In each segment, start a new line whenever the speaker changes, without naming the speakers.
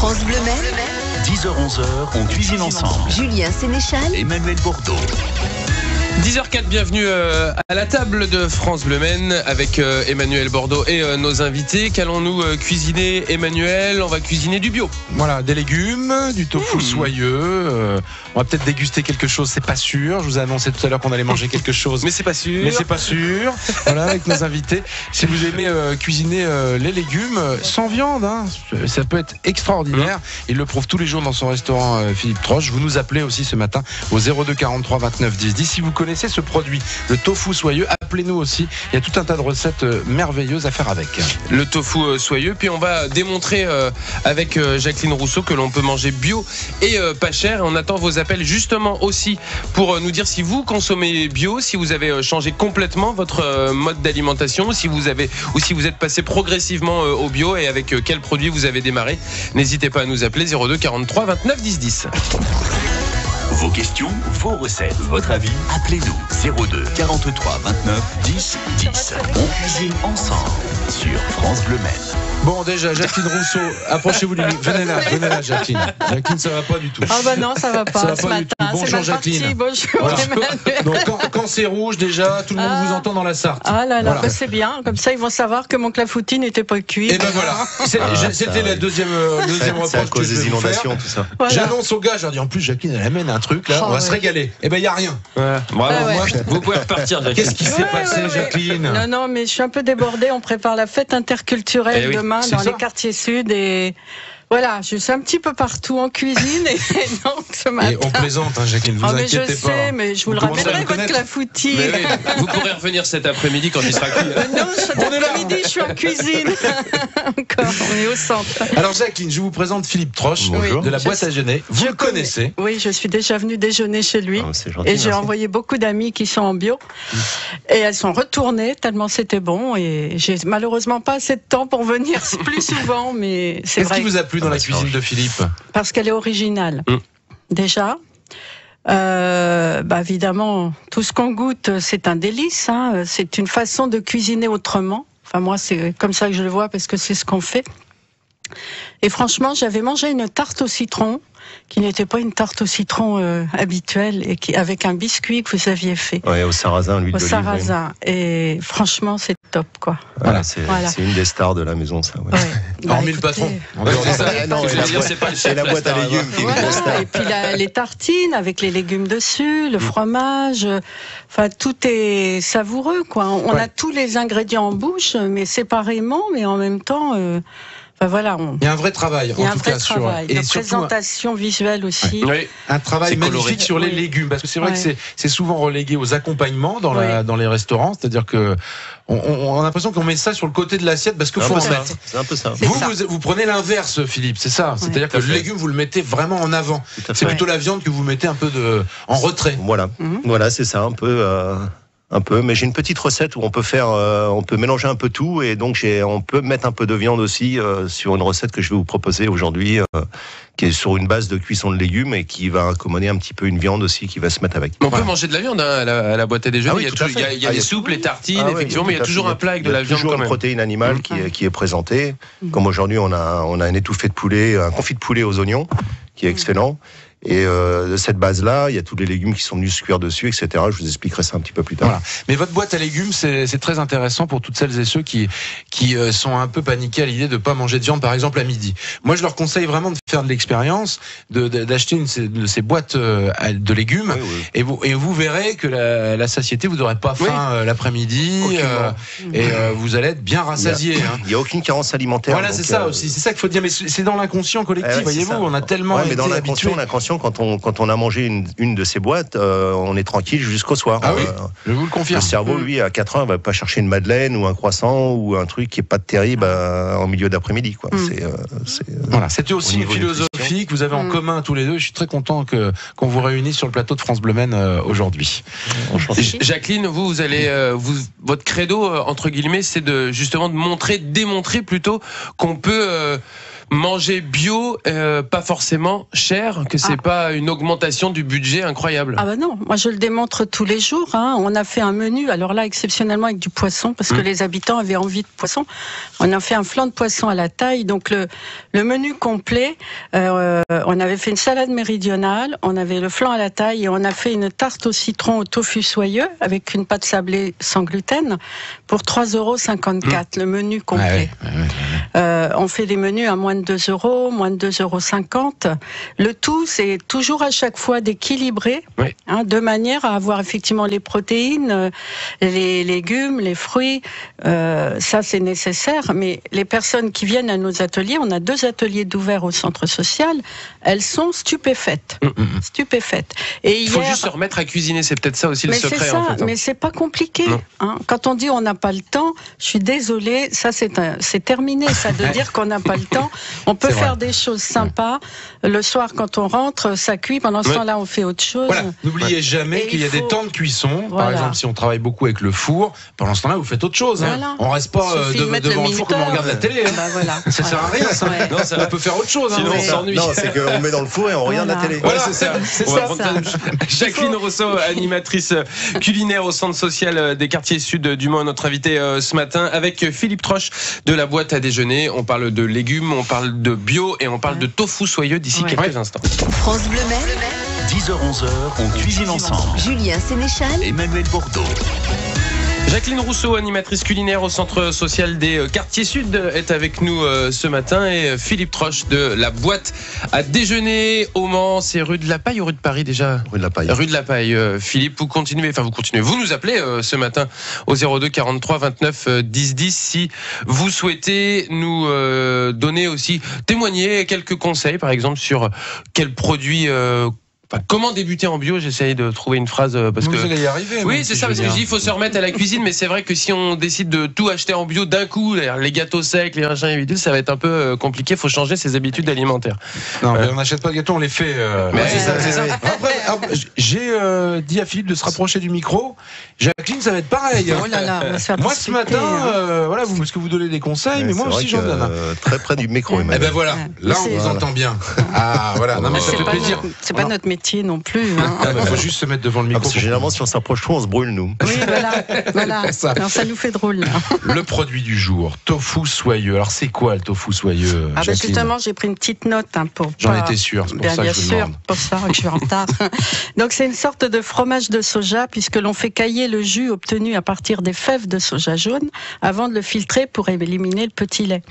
France Bleu Maine,
10h-11h, on cuisine ensemble.
Julien Sénéchal,
Emmanuel Bordeaux.
10h04, bienvenue à la table de France Bleu Maine avec Emmanuel Bordeaux et nos invités. Qu'allons-nous cuisiner, Emmanuel? On va cuisiner du bio.
Voilà, des légumes, du tofu soyeux. On va peut-être déguster quelque chose, c'est pas sûr. Je vous ai annoncé tout à l'heure qu'on allait manger quelque chose.
Mais c'est pas sûr.
Mais c'est pas sûr. Voilà, avec nos invités. Si vous aimez cuisiner les légumes sans viande, hein, ça peut être extraordinaire. Il le prouve tous les jours dans son restaurant Philippe Troche. Vous nous appelez aussi ce matin au 02 43 29 10 10. Si vous connaissez ce produit, le tofu soyeux, appelez-nous aussi. Il y a tout un tas de recettes merveilleuses à faire avec.
Le tofu soyeux. Puis on va démontrer avec Jacqueline Rousseau que l'on peut manger bio et pas cher. On attend vos appels justement aussi pour nous dire si vous consommez bio, si vous avez changé complètement votre mode d'alimentation, si vous êtes passé progressivement au bio et avec quel produit vous avez démarré. N'hésitez pas à nous appeler 02 43 29 10 10.
Vos questions, vos recettes, votre avis, appelez-nous 02 43 29 10 10. On cuisine ensemble sur France Bleu Maine.
Bon, déjà, Jacqueline Rousseau, approchez-vous du micro. Venez là, Jacqueline. Jacqueline, ça va pas du tout.
Ah bah non, ça va pas
Ça va
ce
pas du
matin.
tout. Bonjour,
C'est mal
Jacqueline.
parti. Bonjour,
Voilà.
Emmanuel.
Donc, quand c'est rouge, déjà, tout le monde vous entend dans la Sarthe.
Ah là là,
Voilà.
bah c'est bien. Comme ça, ils vont savoir que mon clafoutis n'était pas cuit.
Et ben voilà. C'était la deuxième reproche
C'est à
que
cause
je vais
des
vous faire.
inondations, tout ça.
Voilà.
J'annonce au gars, je leur dis en plus, Jacqueline, elle amène un truc là,
Oh,
on va
ouais.
se régaler. Et ben, il n'y a rien.
Bravo.
Ouais.
Moi, vous pouvez repartir, Jacqueline.
Qu'est-ce qui s'est
Ouais,
passé,
ouais.
Jacqueline?
Non, mais je suis un peu débordée. On prépare la fête interculturelle
Eh oui,
demain
c'est
dans
ça.
les quartiers sud et voilà, je suis un petit peu partout en cuisine et donc ce matin.
Et on plaisante, hein, Jacqueline, vous
Oh, mais je
inquiétez pas.
sais, mais je vous le
Vous commencez à
rappellerai,
me
votre
connaître.
clafoutis.
Mais oui, vous pourrez revenir cet après-midi quand il sera cuit.
Non, cet
On est là.
après-midi, je suis en cuisine. Encore, on est au centre.
Alors, Jacqueline, je vous présente Philippe Troche
Bonjour.
de la
Je
boîte à
sais-
Genève. Vous le connaissez.
Oui, je suis déjà venue déjeuner chez lui.
Ah, c'est gentil,
Et j'ai
merci.
envoyé beaucoup d'amis qui sont en bio. Et elles sont retournées tellement c'était bon. Et j'ai malheureusement pas assez de temps pour venir plus souvent, mais c'est
Qu'est-ce
vrai.
qui vous a plu dans la
c'est
cuisine de Philippe?
Parce qu'elle est originale. Déjà. Évidemment, tout ce qu'on goûte, c'est un délice. Hein. C'est une façon de cuisiner autrement. Enfin, moi, c'est comme ça que je le vois parce que c'est ce qu'on fait. Et franchement, j'avais mangé une tarte au citron qui n'était pas une tarte au citron habituelle et qui avec un biscuit que vous aviez fait
Ouais, au sarrasin, l'huile
au
d'olive.
sarrasin. Et franchement, c'est top, quoi.
Voilà, c'est
Voilà.
c'est une des stars de la maison, ça. Ouais.
Ouais.
Hormis le
écoutez,
patron.
C'est ça.
Ah, non,
Ce que je
et la
veux dire,
boîte-
c'est pas le
Et
chef,
la boîte à
star,
légumes qui est une grosse star.
Voilà, et puis les tartines avec les légumes dessus, le fromage, enfin tout est savoureux, quoi. On a tous les ingrédients en bouche, mais séparément, mais en même temps, voilà,
Il y a un vrai travail,
il y a
en
un
tout
vrai
cas,
travail,
sur.
de
Et surtout,
présentation visuelle aussi.
Oui.
un travail
C'est coloré.
magnifique sur les
Oui.
légumes, parce que c'est vrai
Ouais.
que c'est souvent relégué aux accompagnements dans les restaurants, c'est-à-dire que on a l'impression qu'on met ça sur le côté de l'assiette parce qu'il
C'est
faut
un
en
peu ça.
mettre.
C'est un peu ça.
C'est
Vous,
ça.
vous prenez l'inverse, Philippe, c'est ça. C'est-à-dire que
Tout à
le
fait.
légume, vous le mettez vraiment en avant.
Tout à
C'est
fait.
plutôt la viande que vous mettez un peu en retrait.
Voilà,
Mhm.
voilà, c'est ça, un peu. Mais j'ai une petite recette où on peut mélanger un peu tout et donc on peut mettre un peu de viande aussi sur une recette que je vais vous proposer aujourd'hui, qui est sur une base de cuisson de légumes et qui va accommoder un petit peu une viande aussi qui va se mettre avec.
Mais on peut manger de la viande hein, à la boîte à déjeuner.
Ah oui,
il y a,
tout à
tout-
fait.
il y a
Ah,
les
il y a-
soupes, les tartines,
Ah ouais,
effectivement, mais il y a
tout à
toujours
fait.
un plat avec
Il y
de
a
la viande
toujours
quand
une
même.
protéine animale qui est présentée. Comme aujourd'hui, on a un étouffé de poulet, un confit de poulet aux oignons, qui est excellent. Et de cette base-là, il y a tous les légumes qui sont venus se cuire dessus, etc. Je vous expliquerai ça un petit peu plus tard.
Voilà. Mais votre boîte à légumes, c'est très intéressant pour toutes celles et ceux qui sont un peu paniqués à l'idée de pas manger de viande, par exemple, à midi. Moi, je leur conseille vraiment de faire de l'expérience, d'acheter une de ces boîtes de légumes,
Oui, oui.
et vous verrez que la satiété, vous n'aurez pas faim l'après-midi, et vous allez être bien rassasié.
Il n'y a aucune carence alimentaire.
Voilà,
donc,
c'est ça aussi. C'est ça qu'il faut dire. Mais c'est dans l'inconscient collectif,
c'est
voyez-vous.
ça.
On a tellement
Ouais, mais dans
été
l'inconscient,
habitués.
quand on a mangé une de ces boîtes, on est tranquille jusqu'au soir.
Ah oui, je vous le confirme.
Le cerveau, lui, à 4 ans, il va pas chercher une madeleine ou un croissant ou un truc qui est pas terrible en milieu d'après-midi, quoi.
Voilà, c'était aussi
Au
une
niveau
philosophie
nutrition.
que vous avez en commun tous les deux. Je suis très content qu'on vous réunisse sur le plateau de France Bleu Maine aujourd'hui.
Jacqueline, vous allez, votre credo entre guillemets, c'est justement de démontrer plutôt qu'on peut manger bio, pas forcément cher, que c'est pas une augmentation du budget incroyable.
Ah bah non, moi je le démontre tous les jours. Hein. On a fait un menu, alors là exceptionnellement avec du poisson, parce que les habitants avaient envie de poisson. On a fait un flan de poisson à la taille, donc le menu complet. On avait fait une salade méridionale, on avait le flan à la taille et on a fait une tarte au citron au tofu soyeux avec une pâte sablée sans gluten pour 3,54 €, le menu complet. On fait des menus à moins de 2 €, moins de 2,50 €. Le tout, c'est toujours à chaque fois d'équilibrer, de manière à avoir effectivement les protéines, les légumes, les fruits. Ça, c'est nécessaire. Mais les personnes qui viennent à nos ateliers, on a 2 ateliers d'ouverts au centre social, elles sont stupéfaites. Stupéfaites. Et
il faut juste se remettre à cuisiner, c'est peut-être ça aussi le secret.
Ça,
en fait,
mais c'est pas compliqué. Quand on dit on n'a pas le temps, je suis désolée, ça c'est terminé, ça de dire qu'on n'a pas le temps. On peut faire des choses sympas. Le soir, quand on rentre, ça cuit. Pendant ce temps-là, on fait autre chose.
Voilà. N'oubliez jamais qu'il y a des temps de cuisson. Par exemple, si on travaille beaucoup avec le four, pendant ce temps-là, vous faites autre chose. Hein. On reste pas devant le four comme on regarde la télé. Ça sert à rien. Non, on peut faire autre chose.
Sinon, on s'ennuie.
Non, c'est qu'on met dans le four et on regarde la télé.
Voilà, c'est ça. Jacqueline Rousseau, animatrice culinaire au centre social des quartiers sud du Mans, notre invité ce matin, avec Philippe Troche de la boîte à déjeuner. On parle de légumes, on parle de bio et on parle de tofu soyeux d'ici quelques instants.
France Bleu Maine, 10h-11h, on cuisine ensemble.
Julien Sénéchal,
Emmanuel Bordeaux.
Jacqueline Rousseau, animatrice culinaire au centre social des quartiers sud, est avec nous ce matin, et Philippe Troche de la boîte à déjeuner au Mans. C'est rue de la Paille ou rue de Paris déjà ?
Rue de la Paille.
Rue de la Paille. Philippe, vous nous appelez ce matin au 02 43 29 10 10 si vous souhaitez nous donner aussi, témoigner quelques conseils, par exemple sur quels produits. Comment débuter en bio ? J'essaye de trouver une phrase parce que
vous allez y arriver.
Oui, c'est ça, parce que je dis il faut se remettre à la cuisine, mais c'est vrai que si on décide de tout acheter en bio d'un coup, les gâteaux secs, les machins et bidules, ça va être un peu compliqué. Il faut changer ses habitudes alimentaires.
Non, mais on n'achète pas de gâteaux, on les fait.
C'est ça.
Après, j'ai dit à Philippe de se rapprocher du micro. Jacqueline, ça va être pareil.
Oh là là,
moi ce matin, voilà, parce que vous donnez des conseils, mais moi aussi j'en donne.
Très près du micro, Emmanuel.
Eh ben voilà, là on vous entend bien. Ah voilà, non mais ça fait plaisir.
C'est pas notre métier non plus.
Il faut juste se mettre devant le micro.
Parce que généralement, si on s'approche trop, on se brûle, nous.
Oui, voilà. Ça nous fait drôle. Là.
Le produit du jour, tofu soyeux. Alors, c'est quoi le tofu soyeux,
justement, j'ai pris une petite note pour.
J'en étais sûr, c'est pour ça que je vous demande.
Bien sûr, pour ça que je suis en retard. Donc, c'est une sorte de fromage de soja, puisque l'on fait cailler le jus obtenu à partir des fèves de soja jaune avant de le filtrer pour éliminer le petit lait.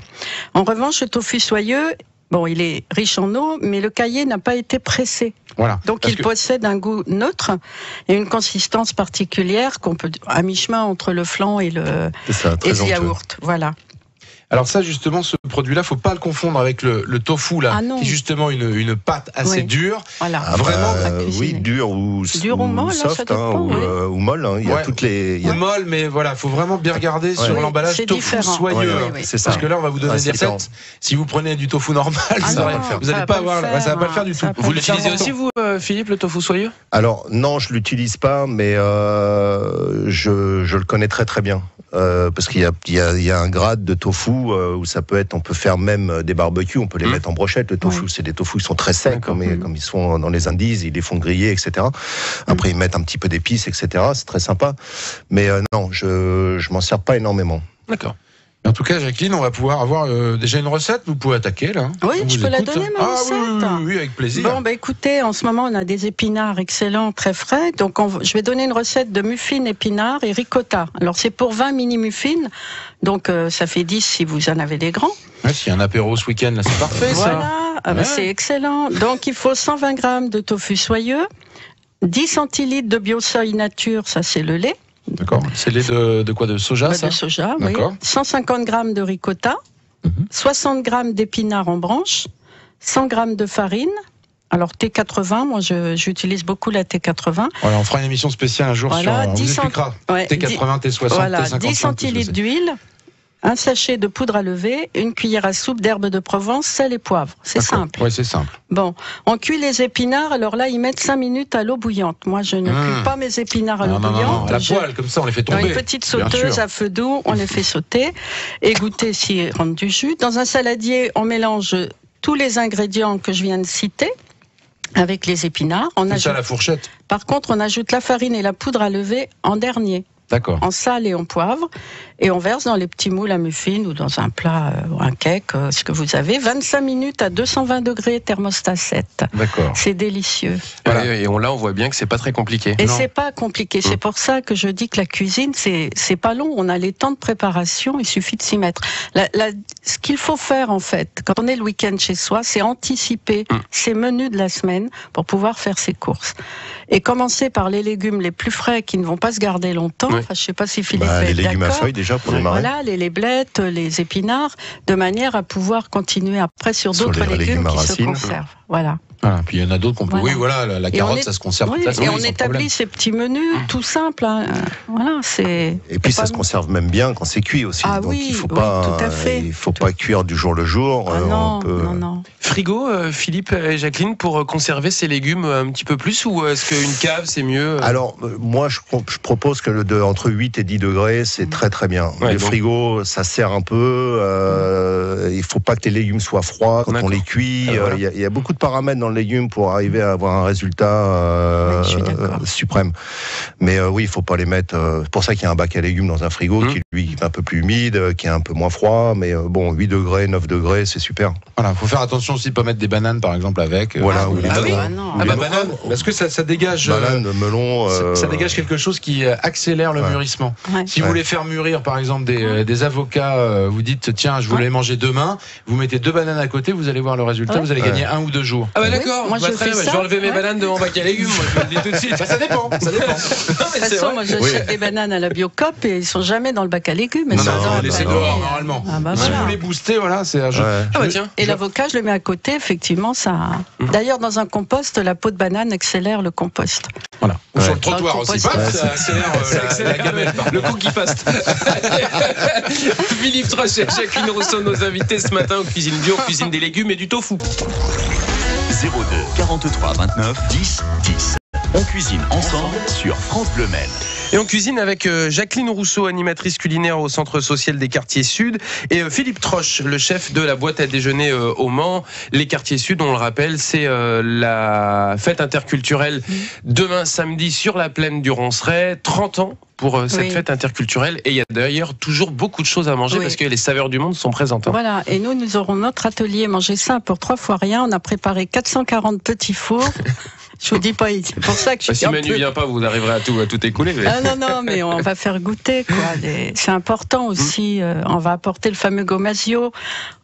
En revanche, le tofu soyeux, il est riche en eau, mais le caillé n'a pas été pressé.
Voilà.
Donc il possède un goût neutre et une consistance particulière qu'on peut à mi-chemin entre le flan et le yaourt. Voilà.
Alors ça, justement, ce produit-là, faut pas le confondre avec le tofu là, qui est justement une pâte assez dure.
Voilà.
Vraiment. Oui, dure ou
molle,
soft, ou molle. Il y a toutes les.
Ou molle, mais voilà, faut vraiment bien regarder sur l'emballage tofu soyeux.
C'est ça.
Parce que là, on va vous donner des recettes. Si vous prenez du tofu normal, vous n'allez pas avoir, ça va pas le faire du tout.
Vous l'utilisez aussi vous, Philippe, le tofu soyeux ?
Alors non, je l'utilise pas, mais je le connais très très bien. Parce qu'il y a un grade de tofu où ça peut être, on peut faire même des barbecues, on peut les mettre en brochette. Le tofu, c'est des tofu qui sont très secs, comme ils sont dans les Indies, ils les font griller, etc. Après, ils mettent un petit peu d'épices, etc. C'est très sympa. Mais non, je m'en sers pas énormément.
D'accord.
En tout cas, Jacqueline, on va pouvoir avoir déjà une recette. Vous pouvez attaquer là.
Oui, je peux la donner, ma recette.
Oui, avec plaisir.
Bon, écoutez, en ce moment, on a des épinards excellents, très frais. Donc, je vais donner une recette de muffins épinards et ricotta. Alors, c'est pour 20 mini muffins. Donc, ça fait 10 si vous en avez des grands.
Ouais, s'il y a un apéro ce week-end, là, c'est parfait,
ça. Voilà, c'est excellent. Donc, il faut 120 grammes de tofu soyeux, 10 centilitres de bio-soy nature, ça c'est le lait.
D'accord. C'est lait de quoi ? De soja, ça ?
De soja, oui. 150 grammes de ricotta, 60 grammes d'épinards en branches, 100 grammes de farine. Alors T80, moi j'utilise beaucoup la T80.
Voilà, on fera une émission spéciale un jour sur. On vous expliquera. T80, T60,
voilà,
T50.
10 centilitres d'huile, un sachet de poudre à lever, une cuillère à soupe d'herbes de Provence, sel et poivre. C'est simple.
Oui, c'est simple.
Bon, on cuit les épinards, alors là, ils mettent 5 minutes à l'eau bouillante. Moi, je ne cuis pas mes épinards à l'eau bouillante.
À la poêle, comme ça, on les fait tomber.
Dans une petite sauteuse à feu doux, on les fait sauter, égoutter s'il rentre du jus. Dans un saladier, on mélange tous les ingrédients que je viens de citer avec les épinards. On ajoute...
ça à la fourchette.
Par contre, on ajoute la farine et la poudre à lever en dernier.
D'accord.
En sel et en poivre, et on verse dans les petits moules à muffins ou dans un plat, un cake, ce que vous avez. 25 minutes à 220 degrés, thermostat 7.
D'accord.
C'est délicieux.
Voilà. Et là, on voit bien que c'est pas très compliqué.
Et c'est pas compliqué. C'est pour ça que je dis que la cuisine, c'est pas long. On a les temps de préparation, il suffit de s'y mettre. Ce qu'il faut faire, en fait, quand on est le week-end chez soi, c'est anticiper ses menus de la semaine pour pouvoir faire ses courses. Et commencer par les légumes les plus frais qui ne vont pas se garder longtemps.
Oui.
Enfin, je sais pas si Philippe est
les légumes à
d'accord.
feuilles déjà pour démarrer.
Voilà, les blettes, les épinards, de manière à pouvoir continuer après sur d'autres
les
légumes
à
qui se
racines.
conservent. Voilà.
Voilà. Puis il y en a d'autres qu'on peut.
Voilà.
Oui, voilà, la carotte, ça se conserve toute la
Et
semaine,
on
sans
établit
problème.
ces petits menus tout simples. Hein. Voilà, c'est.
Et puis
c'est
ça se conserve même bien quand c'est cuit aussi.
Ah
donc
oui,
il faut
oui,
pas,
tout à fait.
il faut pas cuire du jour le jour.
Ah non,
on peut...
non.
Frigo, Philippe et Jacqueline, pour conserver ces légumes un petit peu plus, ou est-ce qu'une cave c'est mieux
Alors, moi, je propose que entre 8 et 10 degrés, c'est très très bien.
Ouais,
le
donc...
frigo, ça sert un peu. Il faut pas que les légumes soient froids quand on les cuit.
Voilà.
Il y a beaucoup de paramètres dans le légume pour arriver à avoir un résultat
Oui, je suis d'accord.
suprême. Mais oui, il faut pas les mettre. C'est pour ça qu'il y a un bac à légumes dans un frigo qui lui est un peu plus humide, qui est un peu moins froid. Mais bon, 8 degrés, 9 degrés, c'est super.
Voilà, faut faire attention aussi de pas mettre des bananes par exemple avec.
Voilà, ou les
Ah oui,
melons.
ah non.
Ah bah banane, parce que ça dégage.
Banane, melon.
Ça dégage quelque chose qui accélère le mûrissement.
Ouais.
Si vous voulez faire mûrir par exemple des avocats, vous dites tiens je voulais les manger demain, vous mettez 2 bananes à côté, vous allez voir le résultat, vous allez gagner 1 ou 2 jours.
Ah bah
Oui,
d'accord,
moi, je
très bien,
fais
je vais
ça.
enlever mes bananes de mon bac à légumes, moi, je vous le dis tout de suite.
Ça dépend, ça dépend.
Non, mais
De toute
c'est
façon,
vrai.
moi, j'achète des bananes à la Biocop et ils sont jamais dans le bac à légumes. Elles
Non,
sont
non,
dans le
laissez
panier.
dehors normalement.
Ah bah
Si
voilà.
vous voulez booster, voilà, c'est un jeu.
Ouais.
Ah bah tiens.
Et l'avocat, je le mets à côté, effectivement, ça. D'ailleurs, dans un compost, la peau de banane accélère le compost.
Voilà. Ou sur le
Ouais.
trottoir
Dans le
aussi.
compost.
Ça accélère la gamelle.
Le cookie fast. Philippe Troche et Jacqueline Rousseau, nos invités ce matin au Cuisine Bio, cuisine des légumes et du tofu.
02 43 29 10 10. On cuisine ensemble sur France Bleu Maine.
Et on cuisine avec Jacqueline Rousseau, animatrice culinaire au Centre social des quartiers sud, et Philippe Troche, le chef de la boîte à déjeuner au Mans. Les quartiers sud, on le rappelle, c'est la fête interculturelle demain samedi sur la plaine du Ronceret. 30 ans pour cette fête interculturelle, et il y a d'ailleurs toujours beaucoup de choses à manger parce que les saveurs du monde sont présentes.
Voilà, et nous aurons notre atelier Manger ça pour 3 fois rien. On a préparé 440 petits fours. Je vous dis pas, c'est pour ça que je suis
Si Manu vient pas, vous arriverez à tout écouler. Mais...
Ah non, mais on va faire goûter, quoi. C'est important aussi. On va apporter le fameux gomasio.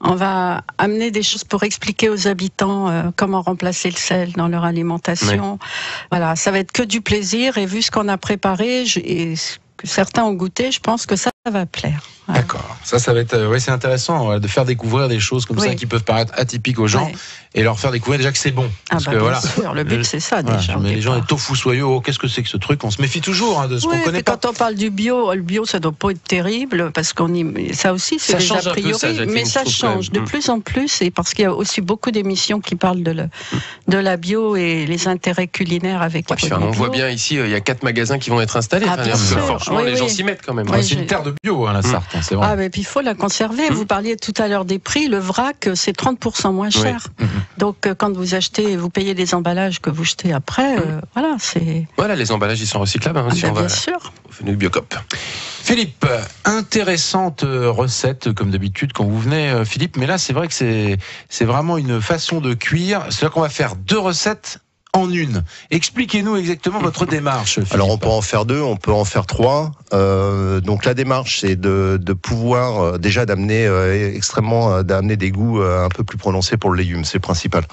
On va amener des choses pour expliquer aux habitants comment remplacer le sel dans leur alimentation. Oui. Voilà, ça va être que du plaisir. Et vu ce qu'on a préparé, et que certains ont goûté, je pense que ça va plaire. Voilà.
D'accord. Ça va être, c'est intéressant de faire découvrir des choses comme ça qui peuvent paraître atypiques aux gens et leur faire découvrir déjà que c'est bon.
Parce que bien sûr, le but c'est ça déjà.
Mais les gens les tofu soyeux, qu'est-ce que c'est que ce truc? On se méfie toujours de ce qu'on connaît pas.
Quand on parle du bio, le bio ça doit pas être terrible parce ça aussi c'est des a priori, mais ça change de plus en plus et parce qu'il y a aussi beaucoup d'émissions qui parlent de la bio et les intérêts culinaires avec.
On voit bien ici, il y a 4 magasins qui vont être installés. Franchement, les gens s'y mettent quand même.
C'est une terre de bio, la Sarthe. C'est vrai.
Ah, mais puis il faut la conserver. Vous parliez tout à l'heure des prix. Le vrac, c'est 30% moins cher. Donc, quand vous achetez, vous payez des emballages que vous jetez après. Voilà, c'est.
Voilà, les emballages, ils sont recyclables. Si on va
bien sûr.
Au du Biocop.
Philippe, intéressante recette comme d'habitude quand vous venez, Philippe. Mais là, c'est vrai que c'est vraiment une façon de cuire. C'est-à-dire qu'on va faire 2 recettes en une. Expliquez-nous exactement votre démarche, Philippe.
Alors on peut en faire 2, on peut en faire 3. Donc la démarche, c'est de pouvoir déjà d'amener des goûts un peu plus prononcés pour le légume, c'est principal.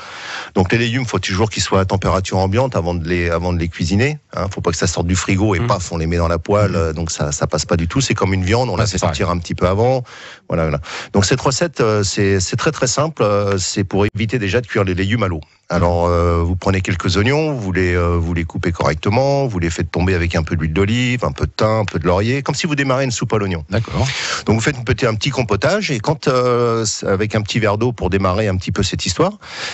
Donc les légumes, faut toujours qu'ils soient à température ambiante avant de les cuisiner. Faut pas que ça sorte du frigo et paf, on les met dans la poêle. Donc ça passe pas du tout. C'est comme une viande, on la fait sortir un petit peu avant. Voilà. Donc cette recette, c'est très très simple. C'est pour éviter déjà de cuire les légumes à l'eau. Alors, vous prenez quelques oignons, vous les coupez correctement, vous les faites tomber avec un peu d'huile d'olive, un peu de thym, un peu de laurier, comme si vous démarrez une soupe à l'oignon.
D'accord.
Donc, vous faites un petit compotage, et quand avec un petit verre d'eau pour démarrer un petit peu cette histoire.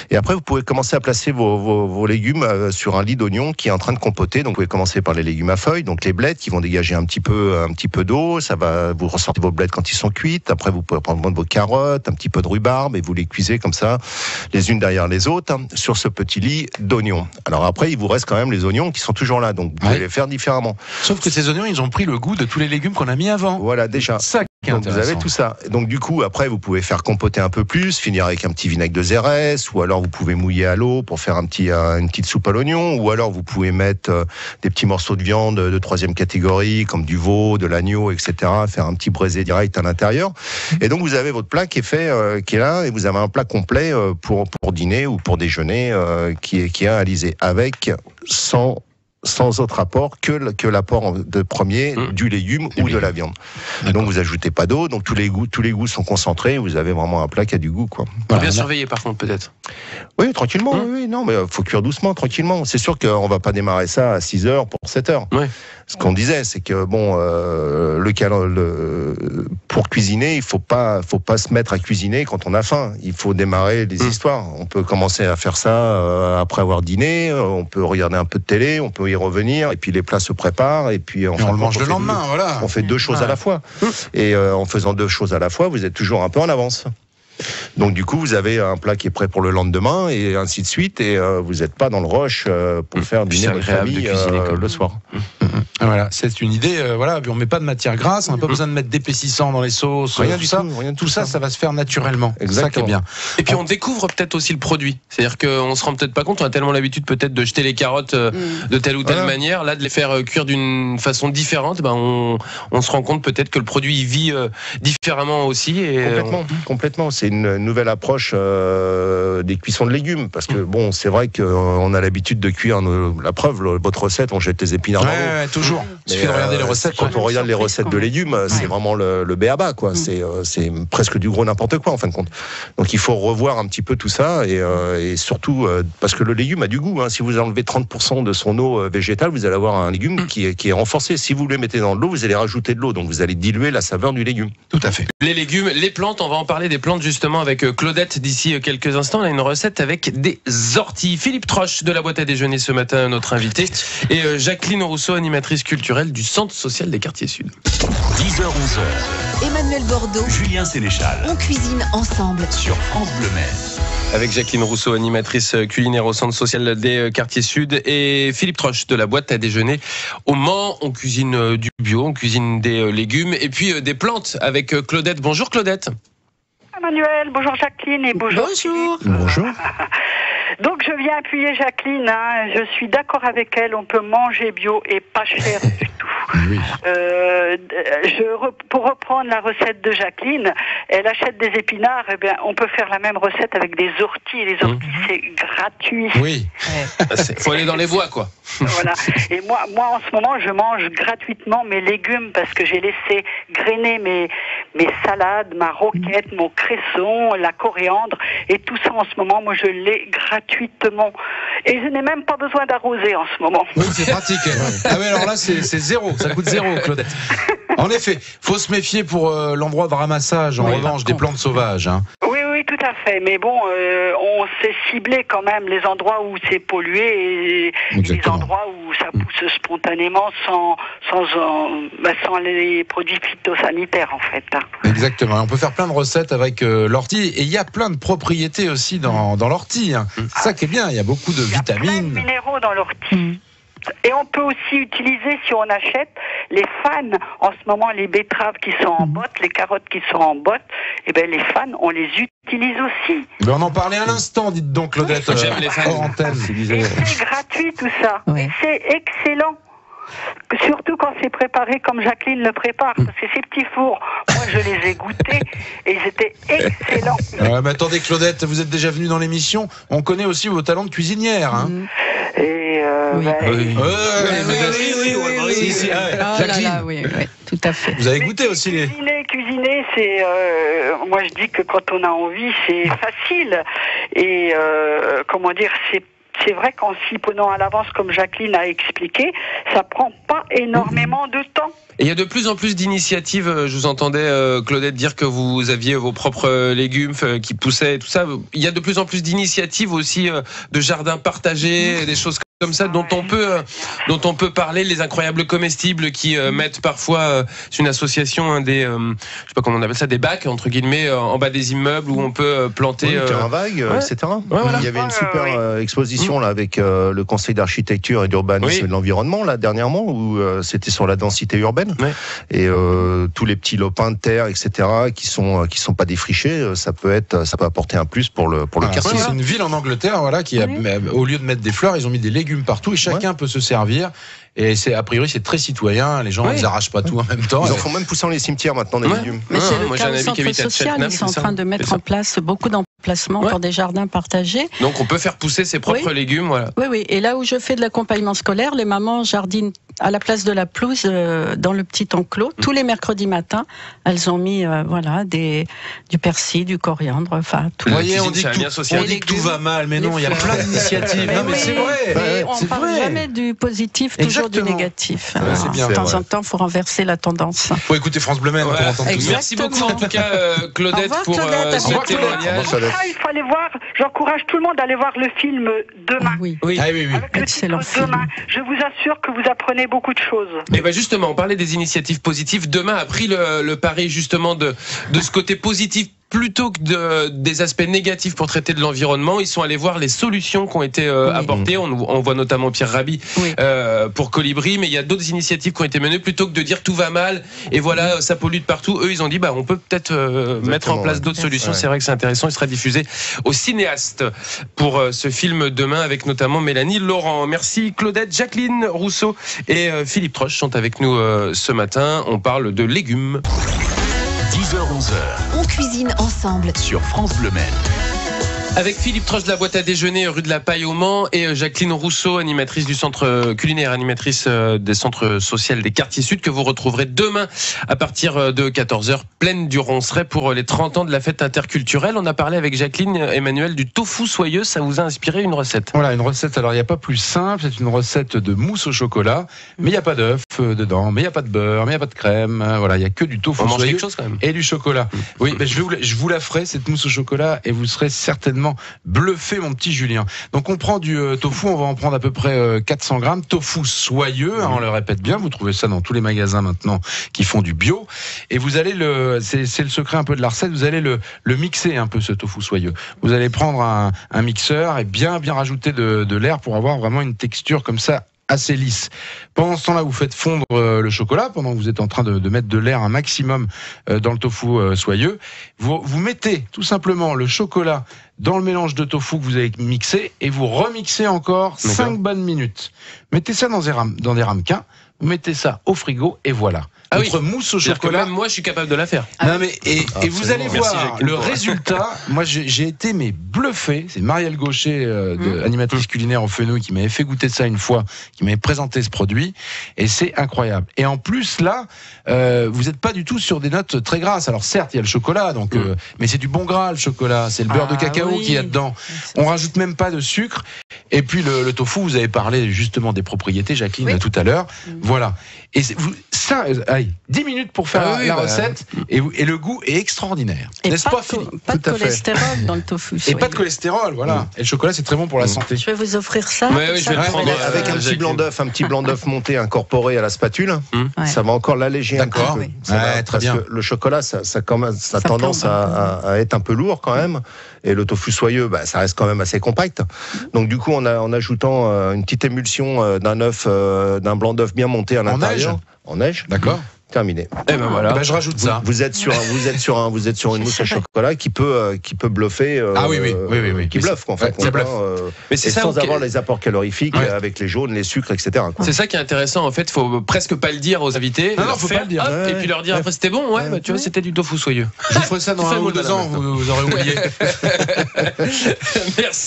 Et après, vous pouvez commencer à placer vos légumes sur un lit d'oignon qui est en train de compoter. Donc, vous pouvez commencer par les légumes à feuilles, donc les blettes qui vont dégager un petit peu d'eau. Vous ressortez vos blettes quand ils sont cuites. Après, vous pouvez prendre vos carottes, un petit peu de rhubarbe, et vous les cuisez comme ça, les unes derrière les autres, sur ce petit lit d'oignons. Alors après, il vous reste quand même les oignons qui sont toujours là, donc vous pouvez les faire différemment.
Sauf que ces oignons, ils ont pris le goût de tous les légumes qu'on a mis avant.
Voilà, déjà.
Ça qui est
donc vous avez tout ça. Donc du coup, après, vous pouvez faire compoter un peu plus, finir avec un petit vinaigre de Xérès, ou alors vous pouvez mouiller à l'eau pour faire une petite soupe à l'oignon, ou alors vous pouvez mettre des petits morceaux de viande de 3e catégorie, comme du veau, de l'agneau, etc., faire un petit braisé direct à l'intérieur. Et donc vous avez votre plat qui est fait, qui est là, et vous avez un plat complet pour dîner ou pour déjeuner qui est réalisé avec sans autre apport que l'apport de premier du légume ou de la viande. Donc vous ajoutez pas d'eau, donc tous les goûts sont concentrés, vous avez vraiment un plat qui a du goût, quoi.
Voilà. Bien surveiller par contre peut-être.
Oui, tranquillement, oui, non, mais faut cuire doucement, tranquillement. C'est sûr qu'on va pas démarrer ça à 6h pour 7h.
Ouais.
Ce qu'on disait, c'est que bon, pour cuisiner, il faut pas se mettre à cuisiner quand on a faim. Il faut démarrer les histoires. On peut commencer à faire ça après avoir dîné. On peut regarder un peu de télé, on peut y revenir, et puis les plats se préparent, et puis
on le mange le lendemain. Voilà.
On fait deux choses à la fois. Et en faisant deux choses à la fois, vous êtes toujours un peu en avance. Donc du coup, vous avez un plat qui est prêt pour le lendemain, et ainsi de suite, et vous n'êtes pas dans le rush pour faire dîner votre famille le soir.
Voilà, c'est une idée. Voilà, on met pas de matière grasse, on n'a pas besoin de mettre d'épaississant dans les sauces.
Rien du tout.
Tout ça, ça va se faire naturellement.
Exactement.
Ça qui est bien.
Et puis on découvre peut-être aussi le produit. C'est-à-dire qu'on se rend peut-être pas compte. On a tellement l'habitude peut-être de jeter les carottes de telle ou telle manière. Là, de les faire cuire d'une façon différente, on se rend compte peut-être que le produit il vit différemment aussi. Et
complètement. C'est une nouvelle approche des cuissons de légumes, parce que bon, c'est vrai qu'on a l'habitude de cuire. La preuve, votre recette, on jette les épinards dans l'eau.
Toujours. Il suffit de regarder les recettes.
Quand on regarde les recettes de légumes, c'est vraiment le b.a.-ba, quoi. C'est presque du gros n'importe quoi, en fin de compte. Donc il faut revoir un petit peu tout ça, et surtout parce que le légume a du goût. Si vous enlevez 30% de son eau végétale, vous allez avoir un légume qui est renforcé. Si vous le mettez dans de l'eau, vous allez rajouter de l'eau, donc vous allez diluer la saveur du légume.
Tout à fait.
Les légumes, les plantes, on va en parler des plantes justement avec Claudette d'ici quelques instants. On a une recette avec des orties. Philippe Troche de la boîte à déjeuner ce matin, notre invité, et Jacqueline Rousseau, animatrice culturelle du Centre social des quartiers sud.
10h-11h.
Emmanuel Bordeaux,
Julien Sénéchal.
on cuisine ensemble.
Sur France Bleu Maine.
Avec Jacqueline Rousseau, animatrice culinaire au Centre social des quartiers sud, et Philippe Troche de la boîte à déjeuner au Mans. On cuisine du bio, on cuisine des légumes et puis des plantes avec Claudette. Bonjour Claudette.
Emmanuel, bonjour Jacqueline et bonjour.
Bonjour.
Donc je viens appuyer Jacqueline, je suis d'accord avec elle, on peut manger bio et pas cher du tout.
Oui.
Pour reprendre la recette de Jacqueline, elle achète des épinards, on peut faire la même recette avec des orties, et les orties c'est gratuit.
Oui.
Faut aller dans les bois, quoi.
Voilà. Et moi en ce moment je mange gratuitement mes légumes parce que j'ai laissé grainer mes salades, ma roquette, mon cresson, la coriandre, et tout ça en ce moment, moi je l'ai gratuitement. Et je n'ai même pas besoin d'arroser en ce moment.
Oui, c'est pratique. Ah oui, alors là c'est zéro, ça coûte zéro, Claudette. En effet, faut se méfier pour l'endroit de ramassage, en revanche, des plantes sauvages.
Oui, tout à fait. Mais bon, on s'est ciblé quand même les endroits où c'est pollué et les endroits où ça pousse spontanément sans les produits phytosanitaires en fait.
Exactement. On peut faire plein de recettes avec l'ortie, et il y a plein de propriétés aussi dans l'ortie. C'est ça qui est bien. Il y a beaucoup de vitamines.
Il y a plein de minéraux dans l'ortie. Et on peut aussi utiliser, si on achète, les fans. En ce moment, les betteraves qui sont en botte, les carottes qui sont en botte, les fans, on les utilise aussi.
Mais on en parlait à l'instant, dites donc, Claudette.
J'aime les fans.
Hors antenne.
Et c'est gratuit tout ça.
Oui.
Et c'est excellent. Surtout quand c'est préparé comme Jacqueline le prépare, parce que ces petits fours, moi je les ai goûtés et ils étaient excellents.
Mais attendez, Claudette, vous êtes déjà venue dans l'émission. On connaît aussi vos talents de cuisinière.
Et
Oui.
Oui.
Oh là là, oui, tout à fait.
Vous avez goûté aussi les.
Cuisiner, c'est, moi je dis que quand on a envie, c'est facile. Et comment dire, c'est vrai qu'en s'y prenant à l'avance, comme Jacqueline a expliqué, ça prend pas énormément de temps.
Et il y a de plus en plus d'initiatives. Je vous entendais, Claudette, dire que vous aviez vos propres légumes qui poussaient et tout ça. Il y a de plus en plus d'initiatives aussi de jardins partagés, des choses comme ça dont on peut parler, les incroyables comestibles qui mettent parfois, c'est une association, des, je sais pas comment on appelle ça, des bacs entre guillemets en bas des immeubles où on peut planter
terrain vague, etc. Voilà. Il y avait une super exposition là avec le Conseil d'architecture et d'urbanisme et de l'environnement là dernièrement où c'était sur la densité urbaine et tous les petits lopins de terre, etc. qui sont pas défrichés, ça peut apporter un plus pour le quartier.
C'est une ville en Angleterre, voilà, qui au lieu de mettre des fleurs, ils ont mis des légumes partout et chacun peut se servir. Et a priori, c'est très citoyen. Les gens, ils arrachent pas tout en même temps.
Ils en font même pousser dans les cimetières maintenant, des légumes.
Mais c'est le cas au centre social. Ils sont en train de mettre en place beaucoup d'emplacements pour des jardins partagés.
Donc, on peut faire pousser ses propres légumes, voilà.
Oui. Et là où je fais de l'accompagnement scolaire, les mamans jardinent à la place de la pelouse dans le petit enclos. Tous les mercredis matins, elles ont mis du persil, du coriandre, enfin tout.
Vous voyez, on dit que tout va mal, mais non, il y a plein d'initiatives. Non, mais c'est vrai.
On parle jamais du positif, toujours du négatif.
C'est bien.
De temps en temps, il faut renverser la tendance.
Il faut écouter France Bleu Maine pour entendre tout ça.
Merci beaucoup en tout cas, Claudette, pour ce témoignage.
Il faut aller voir, j'encourage tout le monde à aller voir le film Demain.
Oui.
Avec le titre Demain. Je vous assure que vous apprenez beaucoup de choses.
Et bien justement, on parlait des initiatives positives. Demain a pris le pari justement de ce côté positif plutôt que des aspects négatifs pour traiter de l'environnement. Ils sont allés voir les solutions qui ont été apportées. On voit notamment Pierre Rabhi pour Colibri, mais il y a d'autres initiatives qui ont été menées plutôt que de dire tout va mal et voilà, ça pollue de partout. Eux, ils ont dit on peut peut-être mettre en place d'autres solutions. C'est vrai que c'est intéressant. Il sera diffusé aux cinéastes pour ce film Demain avec notamment Mélanie Laurent. Merci Claudette, Jacqueline Rousseau et Philippe Troche sont avec nous ce matin. On parle de légumes.
10h-11h.
On cuisine ensemble
Sur France Bleu Maine.
Avec Philippe Troche de la boîte à déjeuner rue de la Paille au Mans et Jacqueline Rousseau, animatrice du centre culinaire, animatrice des centres sociaux des quartiers sud que vous retrouverez demain à partir de 14h, plaine du Ronceret pour les 30 ans de la fête interculturelle. On a parlé avec Jacqueline Emmanuel du tofu soyeux, ça vous a inspiré une recette?
Voilà, une recette, alors il n'y a pas plus simple, c'est une recette de mousse au chocolat, mais il n'y a pas d'œuf dedans, mais il n'y a pas de beurre, mais il n'y a pas de crème, voilà, il n'y a que du tofu soyeux
quelque chose, quand même.
Et du chocolat. Oui, mais je vous la ferai, cette mousse au chocolat, et vous serez certainement bluffé, mon petit Julien. Donc on prend du tofu, on va en prendre à peu près 400 grammes, tofu soyeux, on le répète bien, vous trouvez ça dans tous les magasins maintenant qui font du bio, et vous allez c'est le secret un peu de la recette, vous allez le mixer un peu ce tofu soyeux. Vous allez prendre un mixeur et bien rajouter de l'air pour avoir vraiment une texture comme ça assez lisse. Pendant ce temps-là, vous faites fondre le chocolat, pendant que vous êtes en train de mettre de l'air un maximum dans le tofu soyeux. Vous mettez tout simplement le chocolat dans le mélange de tofu que vous avez mixé et vous remixez encore 5 bonnes minutes. Mettez ça dans des ramequins, vous mettez ça au frigo et voilà. Votre mousse au chocolat.
Même moi, je suis capable de la faire.
Non mais et vous allez voir le résultat. Moi, j'ai été bluffé. C'est Marielle Gaucher, animatrice culinaire au Fenouil, qui m'avait fait goûter ça une fois, qui m'avait présenté ce produit, et c'est incroyable. Et en plus là, vous n'êtes pas du tout sur des notes très grasses. Alors certes, il y a le chocolat, donc, mais c'est du bon gras le chocolat. C'est le beurre de cacao qu'il y a dedans. On rajoute même pas de sucre. Et puis le tofu, vous avez parlé justement des propriétés, Jacqueline, tout à l'heure. Voilà. Et ça, 10 minutes pour faire la recette, et le goût est extraordinaire. N'est-ce pas, Philippe?
Pas de cholestérol dans le tofu.
Et pas de cholestérol, voilà. Et le chocolat, c'est très bon pour la santé.
Je vais vous offrir ça.
Je vais le prendre
avec un petit blanc d'œuf monté incorporé à la spatule. Ça va encore l'alléger un peu.
Très bien.
Parce que le chocolat, ça a tendance à être un peu lourd quand même. Et le tofu soyeux, ça reste quand même assez compact. Donc du coup, en ajoutant une petite émulsion d'un œuf, d'un blanc d'œuf bien monté à l'intérieur. En neige.
D'accord.
Terminé.
Et ben voilà.
Je rajoute ça.
Vous êtes sur une mousse au chocolat qui peut bluffer.
Oui.
Qui bluffe en fait.
Ça bluffe.
Mais c'est ça,
sans avoir les apports calorifiques avec les jaunes, les sucres, etc.
C'est ça qui est intéressant en fait. Faut presque pas le dire aux invités.
Non, faut pas le dire.
Et puis leur dire après c'était bon. Tu vois, c'était du tofu soyeux.
Je vous ferai ça dans 1 ou 2 ans. Vous aurez oublié.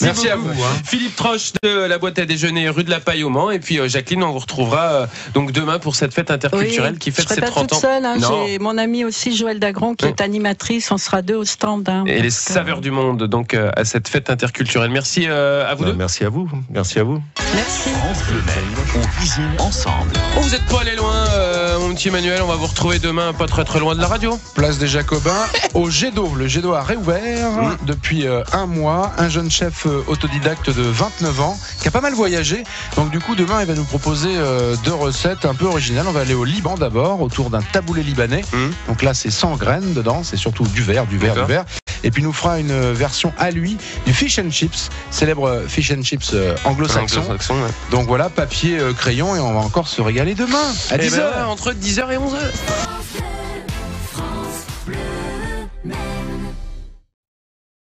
Merci à vous. Philippe Troche de la boîte à déjeuner rue de la Paille au Mans, et puis Jacqueline, on vous retrouvera donc demain pour cette fête interculturelle qui fête ses 30 30
toute
ans.
seule. Hein,
Non.
j'ai mon amie aussi, Joëlle Dagron, qui est animatrice. On sera 2 au stand. Hein,
Et les
parce que-
saveurs du monde, donc à cette fête interculturelle. Merci à vous deux.
Merci à vous. Merci à vous.
Merci.
France Bleu Maine, on cuisine ensemble.
Oh, vous n'êtes pas allé loin, mon petit Emmanuel. On va vous retrouver demain, pas très très loin de la radio.
Place des Jacobins au jet d'eau. Le jet d'eau a réouvert depuis un mois. Un jeune chef autodidacte de 29 ans qui a pas mal voyagé. Donc du coup, demain, il va nous proposer 2 recettes un peu originales. On va aller au Liban d'abord, autour d'un taboulé libanais. Donc là, c'est sans graines dedans. C'est surtout du verre.
D'accord.
Et puis, il nous fera une version à lui du fish and chips, célèbre fish and chips anglo-saxon.
Anglo-saxon, ouais.
Donc voilà, papier, crayon, et on va encore se régaler demain à
Eh
10h.
ben, entre 10h et 11h.